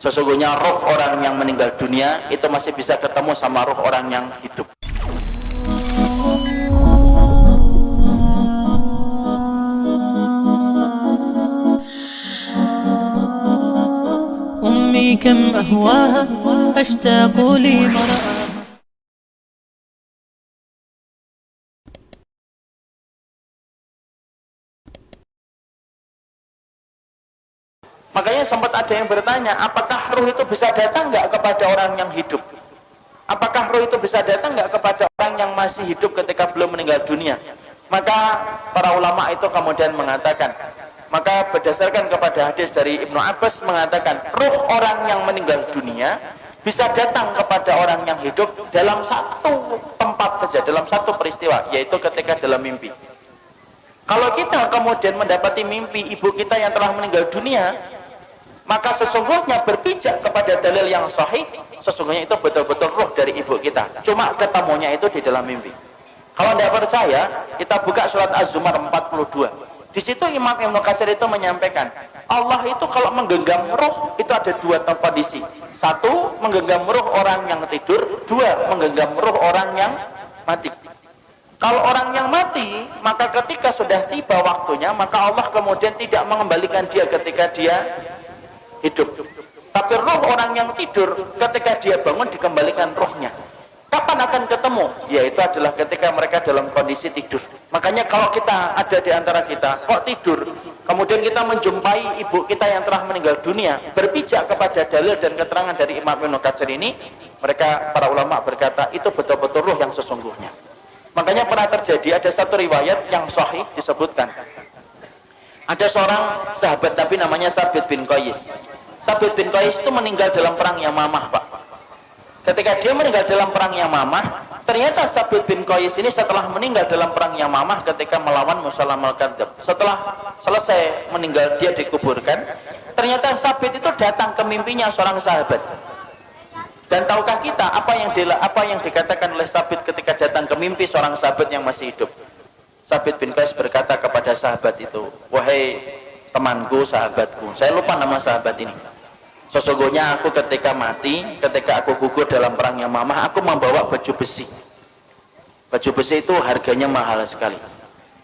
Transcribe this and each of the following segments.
Sesungguhnya roh orang yang meninggal dunia itu masih bisa ketemu sama roh orang yang hidup. أمي كم أهواها أشتاق لمرأة. Makanya sempat ada yang bertanya, apakah ruh itu bisa datang nggak kepada orang yang hidup? Apakah ruh itu bisa datang nggak kepada orang yang masih hidup ketika belum meninggal dunia? Maka para ulama itu kemudian mengatakan, maka berdasarkan kepada hadis dari Ibnu Abbas mengatakan, ruh orang yang meninggal dunia bisa datang kepada orang yang hidup dalam satu tempat saja, dalam satu peristiwa, yaitu ketika dalam mimpi. Kalau kita kemudian mendapati mimpi ibu kita yang telah meninggal dunia, maka sesungguhnya berpijak kepada dalil yang sahih, sesungguhnya itu betul-betul ruh dari ibu kita, cuma ketemunya itu di dalam mimpi. Kalau tidak percaya, kita buka surat Az-Zumar 42. Di situ Imam Ibnu Katsir itu menyampaikan, Allah itu kalau menggenggam ruh itu ada dua kondisi. Satu, menggenggam ruh orang yang tidur. Dua, menggenggam ruh orang yang mati. Kalau orang yang mati, maka ketika sudah tiba waktunya, maka Allah kemudian tidak mengembalikan dia ketika dia hidup. Tapi roh orang yang tidur, ketika dia bangun dikembalikan rohnya. Kapan akan ketemu? Yaitu adalah ketika mereka dalam kondisi tidur. Makanya kalau kita ada di antara kita kok tidur, kemudian kita menjumpai ibu kita yang telah meninggal dunia, berpijak kepada dalil dan keterangan dari Imam Ibnu Katsir ini, mereka para ulama berkata itu betul-betul ruh yang sesungguhnya. Makanya pernah terjadi ada satu riwayat yang sahih disebutkan, ada seorang sahabat Nabi namanya Sabit bin Qais. Sabit bin Qais itu meninggal dalam perang Yamamah, Pak. Ketika dia meninggal dalam perang Yamamah, ternyata Sabit bin Qais ini setelah meninggal dalam perang Yamamah ketika melawan Musailamah al-Kadzdzab, setelah selesai meninggal dia dikuburkan, ternyata Sabit itu datang ke mimpinya seorang sahabat. Dan tahukah kita apa yang dikatakan oleh Sabit ketika datang ke mimpi seorang sahabat yang masih hidup? Sabit bin Qais berkata kepada sahabat itu, wahai temanku, sahabatku, saya lupa nama sahabat ini, sesungguhnya aku ketika mati, ketika aku gugur dalam perang Yamamah, aku membawa baju besi. Baju besi itu harganya mahal sekali,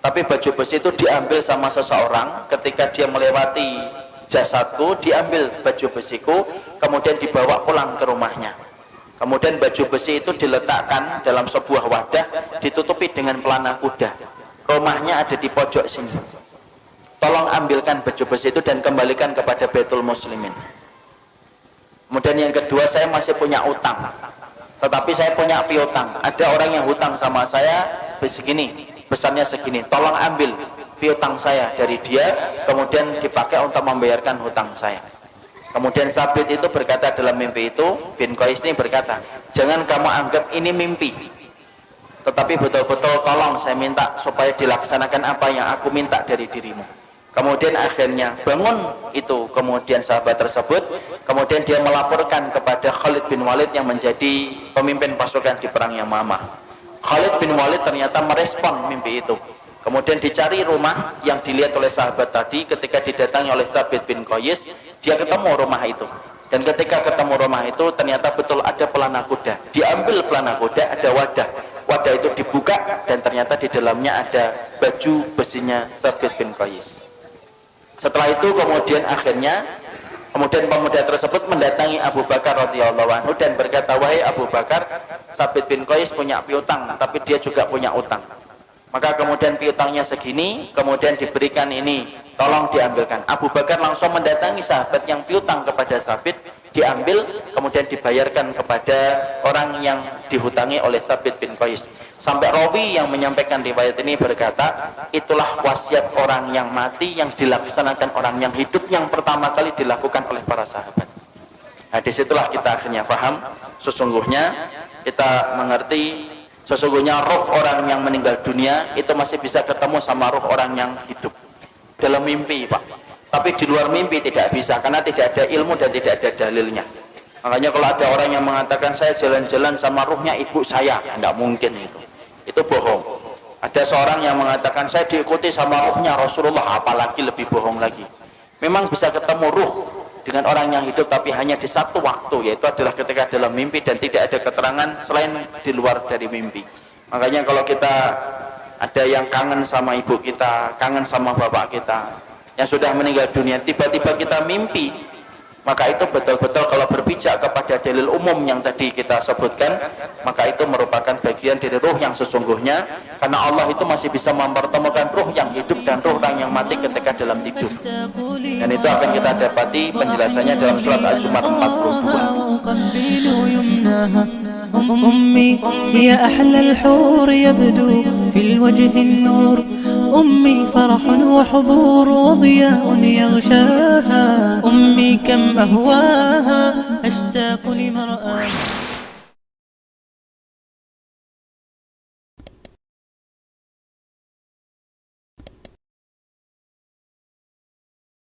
tapi baju besi itu diambil sama seseorang ketika dia melewati jasadku, diambil baju besiku, kemudian dibawa pulang ke rumahnya. Kemudian baju besi itu diletakkan dalam sebuah wadah, ditutupi dengan pelana kuda. Rumahnya ada di pojok sini. Tolong ambilkan baju besi itu dan kembalikan kepada Baitul Muslimin. Kemudian yang kedua, saya masih punya utang, tetapi saya punya piutang. Ada orang yang hutang sama saya begini, besarnya segini, tolong ambil piutang saya dari dia, kemudian dipakai untuk membayarkan hutang saya. Kemudian Sabit itu berkata dalam mimpi itu, bin Qais ini berkata, jangan kamu anggap ini mimpi, tetapi betul-betul tolong saya minta supaya dilaksanakan apa yang aku minta dari dirimu. Kemudian akhirnya bangun itu, kemudian sahabat tersebut, kemudian dia melaporkan kepada Khalid bin Walid yang menjadi pemimpin pasukan di perang Yamamah. Khalid bin Walid ternyata merespon mimpi itu. Kemudian dicari rumah yang dilihat oleh sahabat tadi, ketika didatangi oleh Sabit bin Qais, dia ketemu rumah itu. Dan ketika ketemu rumah itu, ternyata betul ada pelana kuda. Diambil pelana kuda, ada wadah. Wadah itu dibuka dan ternyata di dalamnya ada baju besinya Sabit bin Qais. Setelah itu kemudian pemuda tersebut mendatangi Abu Bakar radhiyallahu anhu dan berkata, wahai Abu Bakar, Sabit bin Qais punya piutang, tapi dia juga punya utang. Maka kemudian piutangnya segini, kemudian diberikan ini, tolong diambilkan. Abu Bakar langsung mendatangi sahabat yang piutang kepada Sabit, diambil, kemudian dibayarkan kepada orang yang dihutangi oleh Sabit bin Qais. Sampai rawi yang menyampaikan riwayat ini berkata, itulah wasiat orang yang mati yang dilaksanakan orang yang hidup yang pertama kali dilakukan oleh para sahabat. Nah, disitulah kita akhirnya paham, sesungguhnya kita mengerti, sesungguhnya roh orang yang meninggal dunia itu masih bisa ketemu sama roh orang yang hidup dalam mimpi, Pak. Tapi di luar mimpi tidak bisa, karena tidak ada ilmu dan tidak ada dalilnya. Makanya kalau ada orang yang mengatakan saya jalan-jalan sama ruhnya ibu saya, tidak mungkin itu bohong. Ada seorang yang mengatakan saya diikuti sama ruhnya Rasulullah, apalagi lebih bohong lagi. Memang bisa ketemu ruh, dengan orang yang hidup tapi hanya di satu waktu, yaitu adalah ketika dalam mimpi dan tidak ada keterangan selain di luar dari mimpi. Makanya kalau kita ada yang kangen sama ibu kita, kangen sama bapak kita yang sudah meninggal dunia, tiba-tiba kita mimpi, maka itu betul-betul kalau berpijak kepada dalil umum yang tadi kita sebutkan, maka itu merupakan bagian dari ruh yang sesungguhnya, karena Allah itu masih bisa mempertemukan ruh yang hidup dan ruh orang yang mati ketika dalam tidur. Dan itu akan kita dapati penjelasannya dalam surat Al-Zumar 42. أمي هي أحلى الحور يبدو في الوجه النور أمي فرح وحبور وضياء يغشاها أمي كم أهواها أشتاق لمرآها